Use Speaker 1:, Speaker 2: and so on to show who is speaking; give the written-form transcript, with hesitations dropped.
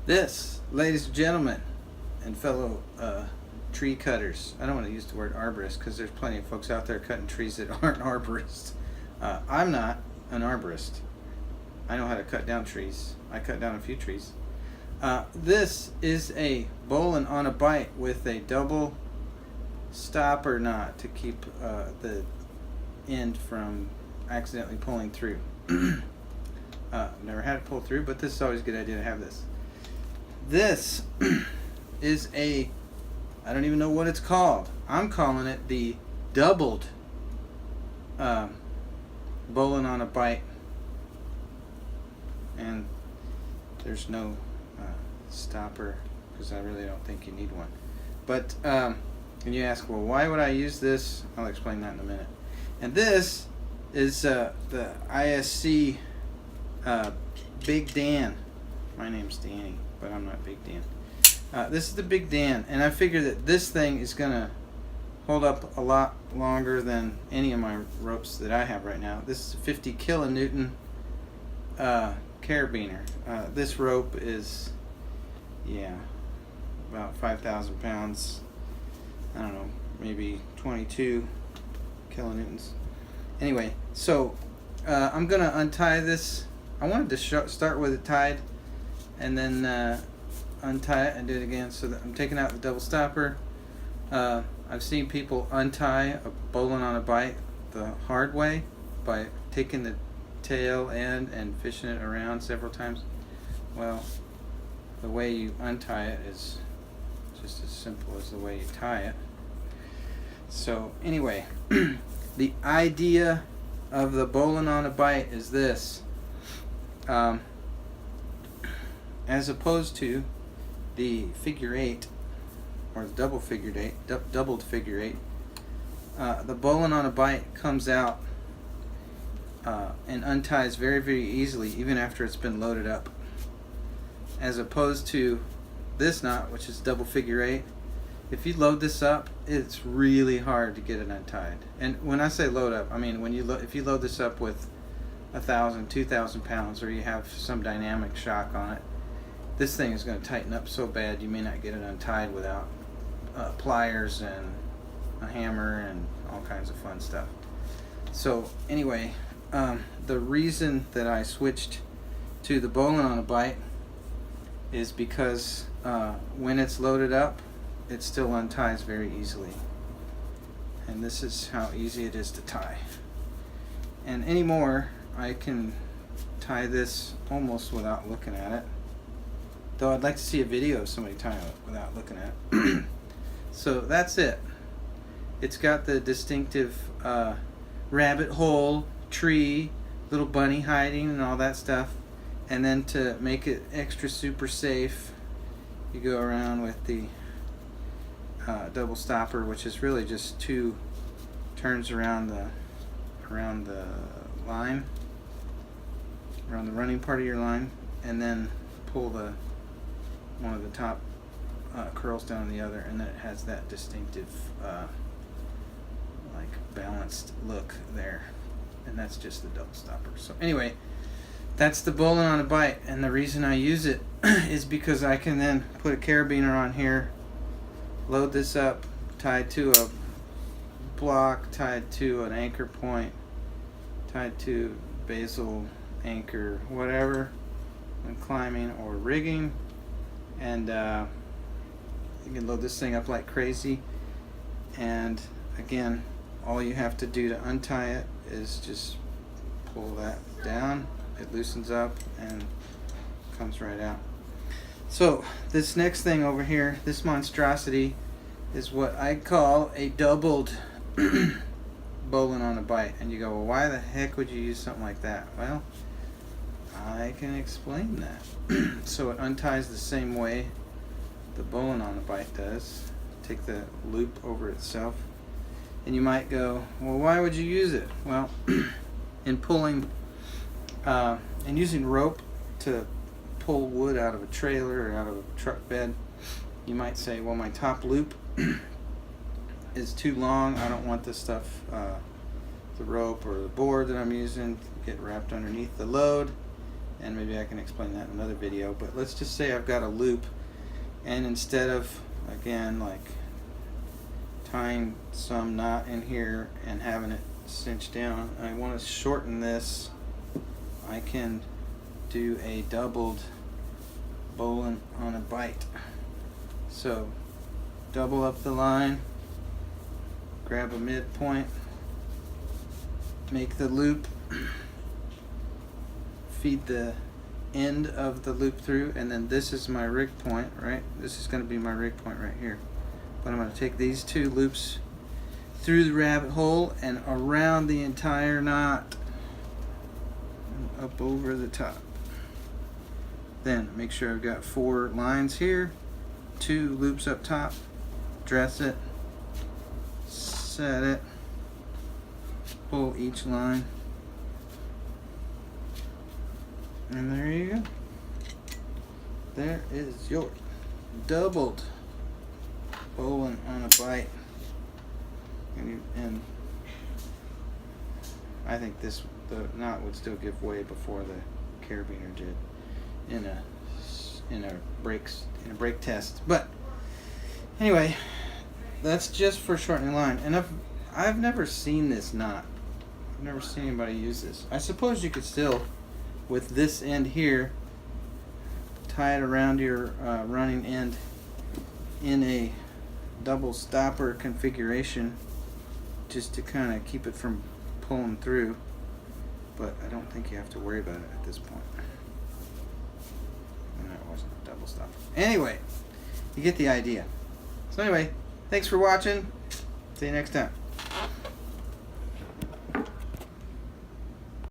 Speaker 1: This, ladies and gentlemen, and fellow tree cutters, I don't want to use the word arborist because there's plenty of folks out there cutting trees that aren't arborists. I'm not an arborist. I know how to cut down trees. I cut down a few trees. This is a Bowline On A Bight with a double stopper knot to keep the end from accidentally pulling through. Never had it pull through, but this is always a good idea to have this. This is I don't even know what it's called. I'm calling it the doubled Bowline On A Bight. And there's no stopper because I really don't think you need one. But, and you ask, well, why would I use this? I'll explain that in a minute. And this is the ISC Big Dan. My name's Danny, but I'm not Big Dan. This is the Big Dan, and I figure that this thing is going to hold up a lot longer than any of my ropes that I have right now. This is a 50 kilonewton carabiner. This rope is, about 5,000 pounds. I don't know, maybe 22 kilonewtons. Anyway, so I'm going to untie this. I wanted to start with it tied and then untie it and do it again. So that I'm taking out the double stopper. I've seen people untie a Bowline On A Bight the hard way by taking the tail end and fishing it around several times. Well, the way you untie it is just as simple as the way you tie it. So anyway, the idea of the Bowline On A Bight is this. As opposed to the figure eight or the doubled figure eight, the Bowline On A Bight comes out and unties very, very easily even after it's been loaded up, as opposed to this knot, which is double figure eight. If you load this up, it's really hard to get it untied. And when I say load up, I mean when if you load this up with 1,000, 2,000 pounds, or you have some dynamic shock on it, this thing is going to tighten up so bad you may not get it untied without pliers and a hammer and all kinds of fun stuff. So anyway, the reason that I switched to the Bowline On A Bight is because when it's loaded up, it still unties very easily. And this is how easy it is to tie. And anymore, I can tie this almost without looking at it. Though I'd like to see a video of somebody tying it without looking at it. So that's it. It's got the distinctive rabbit hole, tree, little bunny hiding and all that stuff. And then to make it extra super safe, you go around with the double stopper, which is really just two turns around the line, around the running part of your line, and then pull one of the top curls down on the other, and then it has that distinctive like balanced look there, and that's just the double stopper. So anyway, that's the Bowline On A Bight, and the reason I use it is because I can then put a carabiner on here, load this up, tied to a block, tied to an anchor point, tied to basal anchor, whatever, when climbing or rigging, and you can load this thing up like crazy. And again, all you have to do to untie it is just pull that down. It loosens up and comes right out. So this next thing over here, this monstrosity, is what I call a doubled Bowline On A Bight. And you go, well, why the heck would you use something like that? Well, I can explain that. So it unties the same way the Bowline On A Bight does. Take the loop over itself. And you might go, well, why would you use it? Well, in pulling and using rope to pull wood out of a trailer or out of a truck bed, you might say, well, my top loop is too long. I don't want this stuff, the rope or the board that I'm using, to get wrapped underneath the load. and maybe I can explain that in another video. But let's just say I've got a loop, and instead of, again, like tying some knot in here and having it cinch down, I want to shorten this. I can do a doubled Bowline on a Bight. So double up the line, grab a midpoint, make the loop, feed the end of the loop through, and then this is my rig point, right? This is going to be my rig point right here. But I'm going to take these two loops through the rabbit hole and around the entire knot and up over the top. Then make sure I've got 4 lines here, 2 loops up top, dress it, set it, pull each line, and there you go. There is your doubled Bowline on a Bight. And I think the knot would still give way before the carabiner did in a brake test. But anyway, that's just for shortening line. And I've never seen this knot. I've never seen anybody use this. I suppose you could still, with this end here, tie it around your running end in a double stopper configuration, just to kind of keep it from pulling through. But I don't think you have to worry about it at this point. And that wasn't a double stopper. Anyway, you get the idea. So anyway, thanks for watching. See you next time.